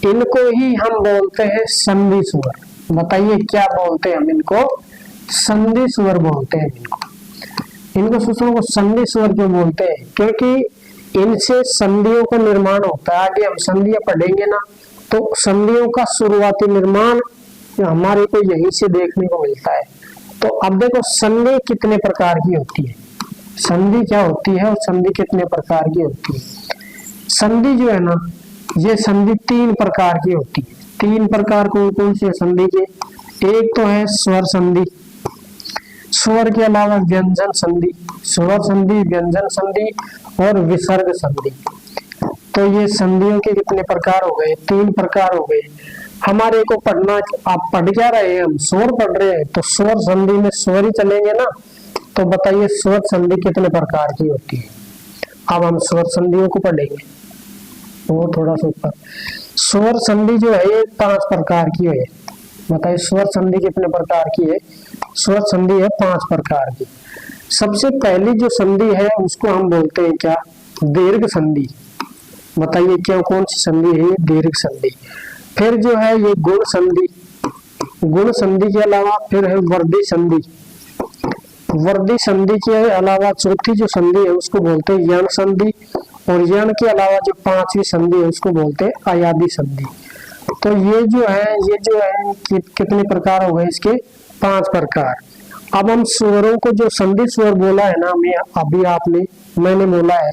इनको ही हम बोलते हैं संधि स्वर। बताइए क्या बोलते हैं हम इनको? संधि स्वर बोलते हैं इनको सूत्रों को संधि स्वर क्यों बोलते हैं? क्योंकि इनसे संधियों का निर्माण होता है। आगे हम संधियां पढ़ेंगे ना, तो संधियों का शुरुआती निर्माण हमारे को यहीं से देखने को मिलता है। तो अब देखो संधि कितने प्रकार की होती है, संधि क्या होती है और संधि कितने प्रकार की होती है। संधि जो है ना, ये संधि 3 प्रकार की होती है। 3 प्रकार कौन कौन से संधि के? एक तो है स्वर संधि, स्वर के अलावा व्यंजन संधि, स्वर संधि, व्यंजन संधि और विसर्ग संधि। तो ये संधियों के कितने प्रकार हो गए? 3 प्रकार हो गए। हमारे को पढ़ना, आप पढ़ क्या रहे हैं? हम स्वर पढ़ रहे हैं, तो स्वर संधि में स्वर ही चलेंगे ना। तो बताइए स्वर संधि कितने प्रकार की होती है? अब हम स्वर संधियों को पढ़ेंगे, वो थोड़ा सा ऊपर। स्वर संधि जो है ये 5 प्रकार की है। बताइए स्वर संधि कितने प्रकार की है? स्वर संधि है 5 प्रकार की। सबसे पहली जो संधि है उसको हम बोलते हैं क्या? दीर्घ संधि। बताइए क्या, कौन सी संधि है? दीर्घ संधि। फिर जो है ये गुण संधि, गुण संधि के अलावा फिर है वर्धी संधि। वर्धी संधि के अलावा चौथी जो संधि है उसको बोलते हैं यण संधि, और यण के अलावा जो 5वीं संधि है उसको बोलते हैं अयादी संधि। तो ये जो है कितने प्रकार हो गए इसके? 5 प्रकार। अब हम स्वरों को, जो संधि स्वर बोला है ना अभी मैंने बोला है,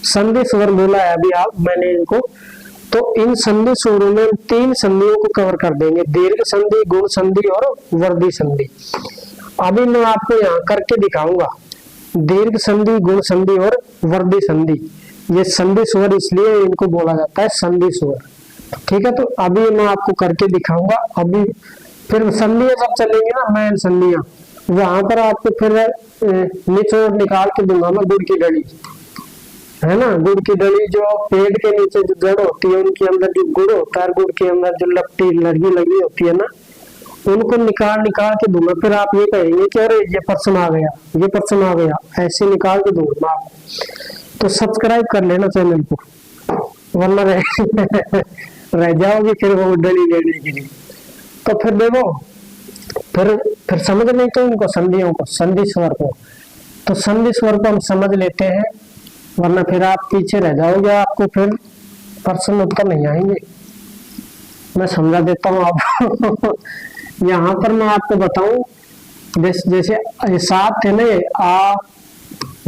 संधि स्वर बोला है अभी मैंने इनको, तो इन संधि स्वरों में 3 संधियों को कवर कर देंगे, दीर्घ संधि, गुण संधि और वर्धी संधि। अभी मैं आपको यहाँ करके दिखाऊंगा दीर्घ संधि, गुण संधि और वर्धी संधि। ये संधि स्वर इसलिए इनको बोला जाता है संधि स्वर, ठीक है। तो अभी मैं आपको करके दिखाऊंगा। अभी फिर संधियां जब चलेंगे ना, मैन संधियां, वहां पर आपको फिर निचोड़ निकाल के दूंगा मैं। गुड़ की डली है ना, गुड़ की डली जो पेड़ के नीचे जो जड़ होती है, उनके अंदर जो गुड़ होता है, गुड़ के अंदर जो लपटी लगी होती है ना, उनको निकाल के दूंगा। फिर आप ये कहेंगे कि अरे ये पर्सन आ गया, ये पर्सन आ गया, ऐसे निकाल के दूंगा मैं आपको। तो सब्सक्राइब कर लेना चैनल को, वरना रह जाओगे फिर वो डली लेने के लिए। तो फिर देखो, फिर समझ लेते हैं इनको, संधियों को, संधि स्वर को। तो संधि स्वर को हम समझ लेते हैं, वरना फिर आप पीछे रह जाओगे, आपको फिर प्रश्न उत्तर नहीं आएंगे। मैं समझा देता हूँ आपको। यहाँ पर मैं आपको बताऊं, जैसे 7 थे ना, आ,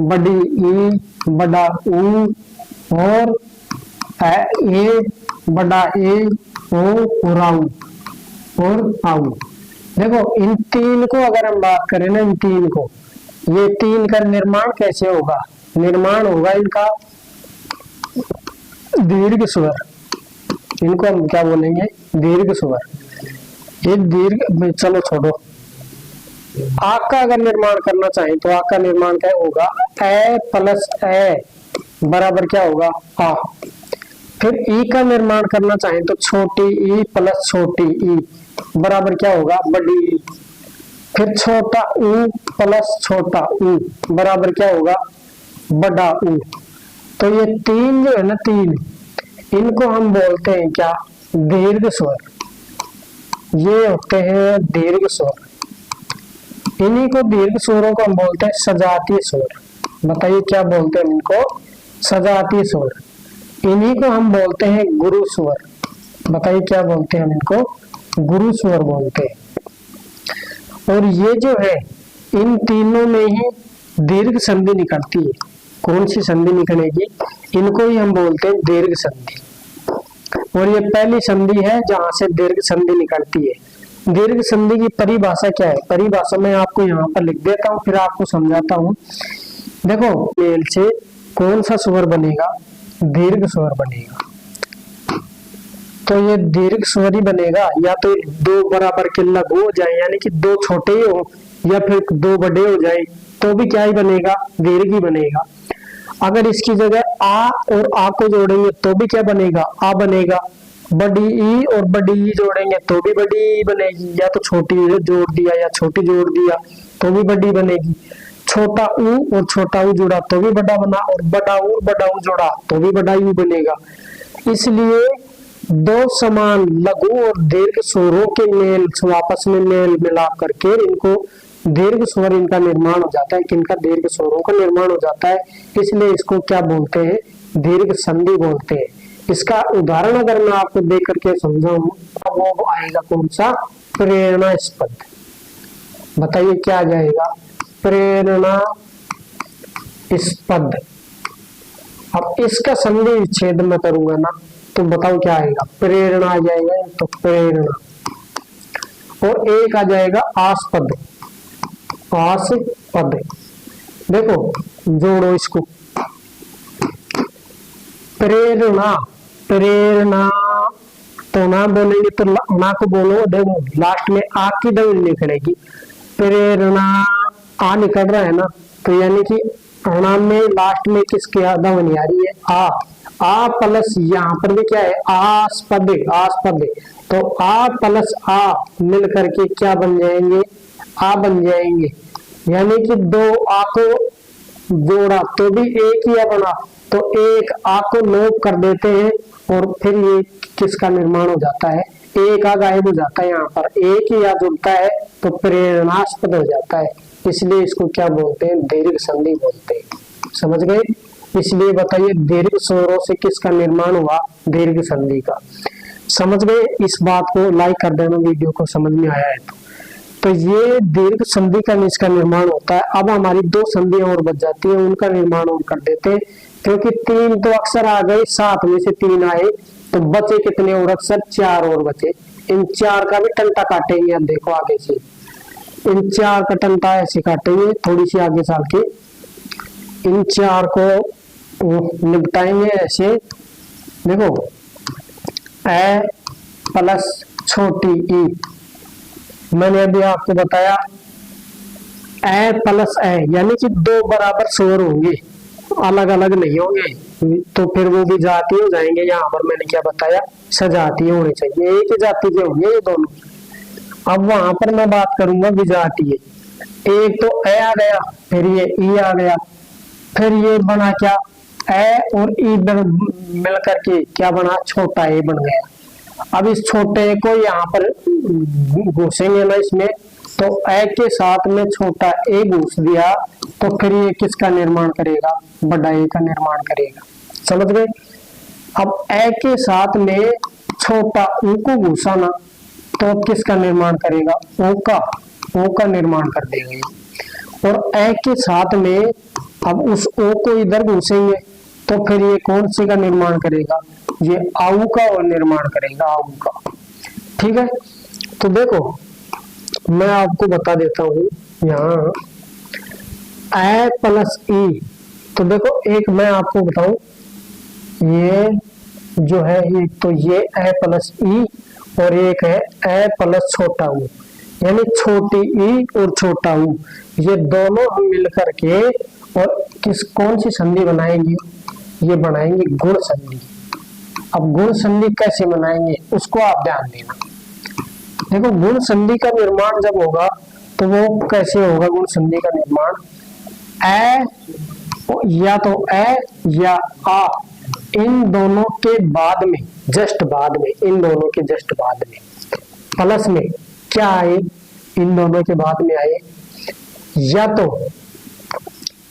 बड़ी ई, बड़ा ऊ और ए, बड़ा ए, ओ, राऊ और आऊ। देखो इन 3 को अगर हम बात करें ना, इन 3 को, ये 3 का निर्माण कैसे होगा? निर्माण होगा इनका दीर्घ स्वर। इनको हम क्या बोलेंगे? दीर्घ स्वर। ये दीर्घ, चलो छोड़ो। आक का अगर निर्माण करना चाहें तो आक का निर्माण क्या होगा? ए प्लस ए बराबर क्या होगा? आ। फिर ई का निर्माण करना चाहें तो छोटी ई प्लस छोटी ई बराबर क्या होगा? बड़ी ई। फिर छोटा ऊ प्लस छोटा ऊ बराबर क्या होगा? बड़ा ऊ। तो ये 3 जो है ना, 3, इनको हम बोलते हैं क्या? दीर्घ स्वर। ये होते हैं दीर्घ स्वर। इन्हीं को दीर्घ स्वरों को हम बोलते हैं सजातीय स्वर। बताइए क्या बोलते हैं इनको? सजातीय स्वर। इन्हीं को हम बोलते हैं गुरु स्वर। बताइए क्या बोलते हैं हम इनको? गुरु स्वर बोलते हैं। और ये जो है, इन तीनों में ही दीर्घ संधि निकलती है। कौन सी संधि निकलेगी? इनको ही हम बोलते हैं दीर्घ संधि। और ये पहली संधि है जहां से दीर्घ संधि निकलती है। दीर्घ संधि की परिभाषा क्या है? परिभाषा मैं आपको यहाँ पर लिख देता हूँ, फिर आपको समझाता हूँ। देखो, मेल से कौन सा स्वर बनेगा? दीर्घ स्वर बनेगा। तो ये दीर्घ स्वर ही बनेगा, या तो 2 बराबर के लघु हो जाए, यानी कि 2 छोटे ही हो, या फिर 2 बड़े हो जाए, तो भी क्या ही बनेगा? दीर्घ ही बनेगा। अगर इसकी जगह आ और आ को जोड़ेंगे तो भी क्या बनेगा? आ बनेगा। बड़ी ई और बड़ी ई जोड़ेंगे तो भी बड़ी ई बनेगी, या तो छोटी जोड़ दिया या छोटी जोड़ दिया तो भी बड़ी बनेगी। छोटा ऊ और छोटा ऊ जोड़ा तो भी बड़ा बना, और बड़ा ऊ जोड़ा तो भी बड़ा यू बनेगा। इसलिए दो समान लघु और दीर्घ स्वरों के मेल आपस में मेल मिलाप करके इनको दीर्घ स्वर इनका निर्माण हो जाता है। किनका? दीर्घ स्वरों का निर्माण हो जाता है, इसलिए इसको क्या बोलते हैं? दीर्घ संधि बोलते हैं। इसका उदाहरण अगर मैं आपको दे करके समझाऊं तो वो आएगा कौन सा? प्रेरणास्पद। बताइए क्या आ जाएगा? प्रेरणास्पद। अब इसका संधि विच्छेद में करूंगा ना तो बताओ क्या आएगा? प्रेरणा आ जाएगा, तो प्रेरणा। और एक आ जाएगा आस्पद। आस्पद देखो जोड़ो इसको। प्रेरणा, प्रेरणा तो ना बोलेंगे तो ना को बोलो, देखो लास्ट में आ की दबी निकलेगी। प्रेरणा आ निकल रहा है ना, तो यानी कि अणा में लास्ट में किसकी ध्वनि आ रही है? आ प्लस यहाँ पर भी क्या है? आस्पद। आस्पद तो आ प्लस आ मिल करके क्या बन जाएंगे? आ बन जाएंगे। यानी कि दो आ को जोड़ा तो भी एक ही आ बना, तो एक आ को लोप कर देते हैं और फिर ये किसका निर्माण हो जाता है? एक आ गायब हो जाता है, यहाँ पर एक ही आ जुड़ता है तो प्रेरणास्पद हो जाता है। इसलिए इसको क्या बोलते हैं? दीर्घ संधि बोलते हैं। समझ गए? इसलिए बताइए दीर्घ स्वरों से किसका निर्माण हुआ? दीर्घ संधि का। समझ गए? इस बात को लाइक कर देना वीडियो को समझ में आया है तो ये दीर्घ संधि का इसका निर्माण होता है। अब हमारी दो संधियां और बच जाती है, उनका निर्माण और कर देते हैं, क्योंकि तीन तो अक्षर आ गए, सात में से तीन आए तो बचे कितने और अक्षर? चार और बचे। इन चार का भी टंटा काटेंगे। अब देखो आगे से इन चार का टंटा ऐसे काटेंगे, थोड़ी सी आगे चल के इन चार को निपटाएंगे ऐसे। देखो ए प्लस छोटी ई, मैंने अभी आपको बताया ए प्लस ए यानी कि दो बराबर स्वर होंगे, अलग अलग नहीं होंगे, तो फिर वो भी जातीय हो जाएंगे। यहाँ पर मैंने क्या बताया? सजातीय होने चाहिए, एक ही जाति के होंगे ये दोनों। अब वहां पर मैं बात करूंगा विजातीय। एक तो ए आ गया, फिर ये ई आ गया, फिर ये बना क्या? ए और ई मिलकर के क्या बना? छोटा ए बन गया। अब इस छोटे को यहाँ पर घुसेंगे ना इसमें, तो ए के साथ में छोटा ए घुस दिया तो फिर ये किसका निर्माण करेगा? बड़ा ए का निर्माण करेगा। समझ गए? अब ए के साथ में छोटा ऊ को घुसा ना तो किसका निर्माण करेगा? ओ का निर्माण कर देगा ये। और ए के साथ में अब उस ओ को इधर घुसेंगे तो फिर ये कौन से का निर्माण करेगा? ये आऊ का और निर्माण करेगा, आऊ का। ठीक है, तो देखो मैं आपको बता देता हूं यहाँ ए प्लस ई। तो देखो एक मैं आपको बताऊं, ये जो है एक तो ये ए प्लस ई और एक है ए प्लस छोटा ऊ, यानी छोटी ई और छोटा ऊ, ये दोनों हम मिलकर के और कौन सी संधि बनाएंगे? ये बनाएंगे गुण संधि। अब गुण संधि कैसे बनाएंगे उसको आप ध्यान देना। देखो गुण संधि का निर्माण जब होगा तो वो कैसे होगा? गुण संधि का निर्माण ए या तो ए या आ, इन दोनों के बाद में, जस्ट बाद में, इन दोनों के जस्ट बाद में प्लस में क्या आए? इन दोनों के बाद में आए या तो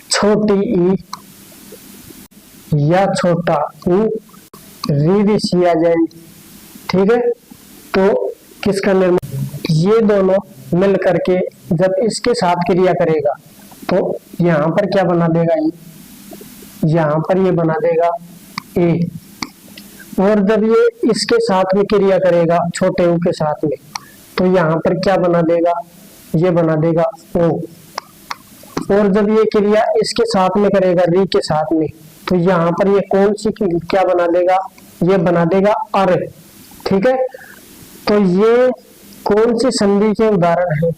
छोटी ई या छोटा ऊ, रीड सी आ जाए। ठीक है, तो किसका निर्माण? ये दोनों मिल करके जब इसके साथ क्रिया करेगा तो यहाँ पर क्या बना देगा? ये यहाँ पर ये बना देगा ए, और जब ये इसके साथ में क्रिया करेगा छोटे ऊ के साथ में तो यहाँ पर क्या बना देगा? ये बना देगा ओ, और जब ये क्रिया इसके साथ में करेगा री के साथ में तो यहाँ पर ये कौन सी क्या बना देगा? ये बना देगा अर। ठीक है, तो ये कौन सी संधि के उदाहरण है?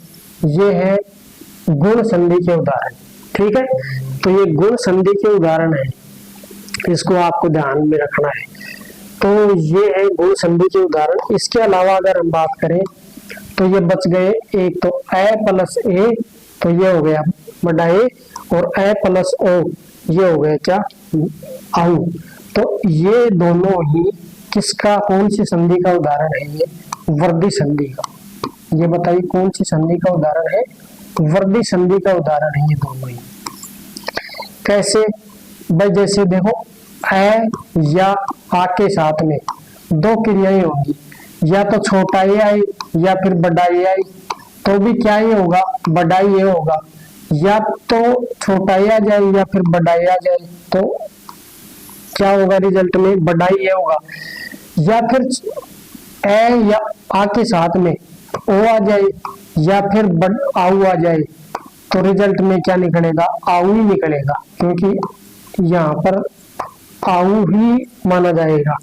ये है गुण संधि के उदाहरण। ठीक है, तो ये गुण संधि के उदाहरण है, इसको आपको ध्यान में रखना है। तो ये है गुण संधि के उदाहरण। इसके अलावा अगर हम बात करें तो ये बच गए एक तो ए प्लस ए, तो ये हो गया बड़ा ए, और ए प्लस ओ ये हो गया क्या? आऊ। तो ये दोनों ही किसका, कौन सी संधि का उदाहरण है ये? वर्दी संधि का। ये बताइए कौन सी संधि का उदाहरण है? वर्दी संधि का उदाहरण है ये दोनों ही। कैसे भाई? जैसे देखो, ए या आ के साथ में दो क्रियाएं होंगी, या तो छोटा ए आई या फिर बड़ा ए आई, तो भी क्या ये होगा? बड़ा ये होगा। या तो छोटा ए आ जाए या फिर बड़ा ए आ जाए, तो क्या होगा रिजल्ट में? बड़ा ये होगा। या फिर ए या आ के साथ में ओ आ जाए या फिर आऊ आ जाए, तो रिजल्ट में क्या निकलेगा? आऊ ही निकलेगा, क्योंकि यहाँ पर आऊ ही माना जाएगा।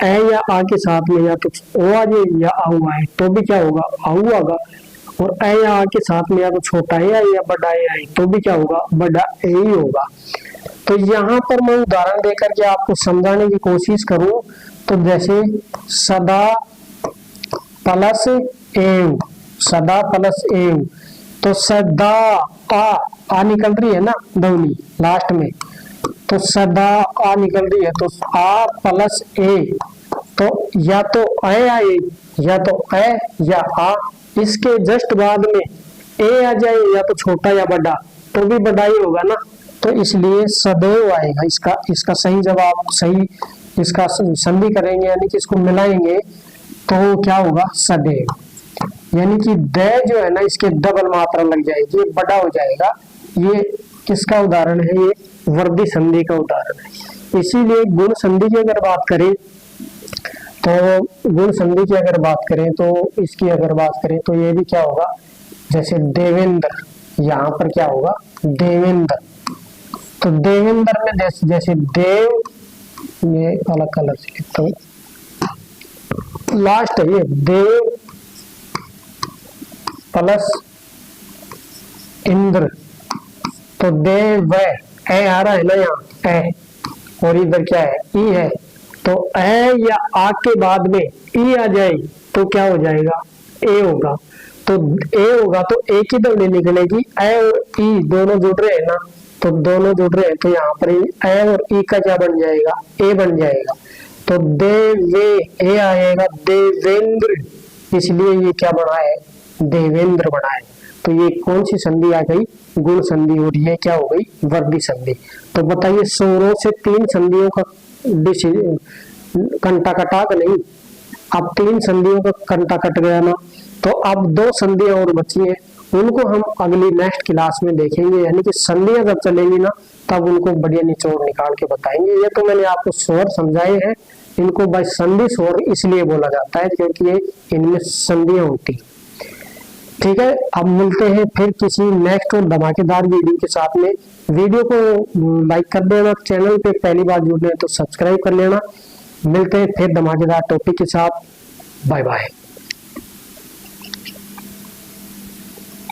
ए या आ के साथ में या तो ओ आ जाए या आऊ आए, तो भी क्या होगा? आऊ आएगा। और ए या आ के साथ में या तो छोटा ए आए या बड़ा ए आए, तो भी क्या होगा? बड़ा ए ही होगा। तो यहाँ पर मैं उदाहरण देकर के आपको समझाने की कोशिश करूं, तो जैसे सदा प्लस एव, सदा प्लस एव, तो सदा आ निकल रही है ना ध्वनि लास्ट में, तो सदा आ निकल रही है, तो आ प्लस ए, तो या तो ए आए या तो ए या आ, इसके जस्ट बाद में ए आ जाए या तो छोटा या बड़ा, तो भी बड़ा ही होगा ना, तो इसलिए सदैव आएगा। इसका सही जवाब, सही इसका संधि करेंगे यानी कि इसको मिलाएंगे, तो क्या होगा? सदैव। यानी कि दे जो है ना, इसके डबल मात्रा लग जाएगी, ये बड़ा हो जाएगा। ये किसका उदाहरण है? ये वर्दी संधि का उदाहरण है। इसीलिए गुण संधि की अगर बात करें, तो गुण संधि की अगर बात करें, तो इसकी अगर बात करें तो ये भी क्या होगा? जैसे देवेंद्र, यहाँ पर क्या होगा? देवेंद्र। तो देवेंद्र में जैसे देव, ये अलग कलर से लिखता हूँ, लास्ट है ये देव प्लस इंद्र, तो देव ए आ रहा है ना यहाँ ए, और इधर क्या है? ई है, तो ए या आ के बाद में ई आ जाए तो क्या हो जाएगा? ए होगा। तो ए होगा तो ए की ध्वनि निकलेगी, ए और ई दोनों जुड़ रहे हैं ना, तो दोनों जुड़ रहे हैं, तो यहाँ पर ए और ई का क्या बन जाएगा? ए बन जाएगा। तो देवे ए आएगा, देवेंद्र, इसलिए ये क्या बना है? देवेंद्र बना है। तो ये कौन सी संधि आ गई? गुण संधि। और ये क्या हो गई? वर्दी संधि। तो बताइए, स्वरों से 3 संधियों का कंटा कटा का नहीं, अब 3 संधियों का कंटा कट गया ना, तो अब 2 संधियां और बची हैं, उनको हम अगली नेक्स्ट क्लास में देखेंगे। यानी कि संधियां जब चलेंगी ना, तब उनको बढ़िया निचोड़ निकाल के बताएंगे। ये तो मैंने आपको स्वर समझाए हैं, इनको भाई संधि स्वर इसलिए बोला जाता है क्योंकि ये इनमें संधियां होती। ठीक है, अब मिलते हैं फिर किसी नेक्स्ट और धमाकेदार वीडियो के साथ में। वीडियो को लाइक कर देना, चैनल पे पहली बार जुड़ रहे हैं तो सब्सक्राइब कर लेना। मिलते हैं फिर धमाकेदार टॉपिक के साथ। Bye bye.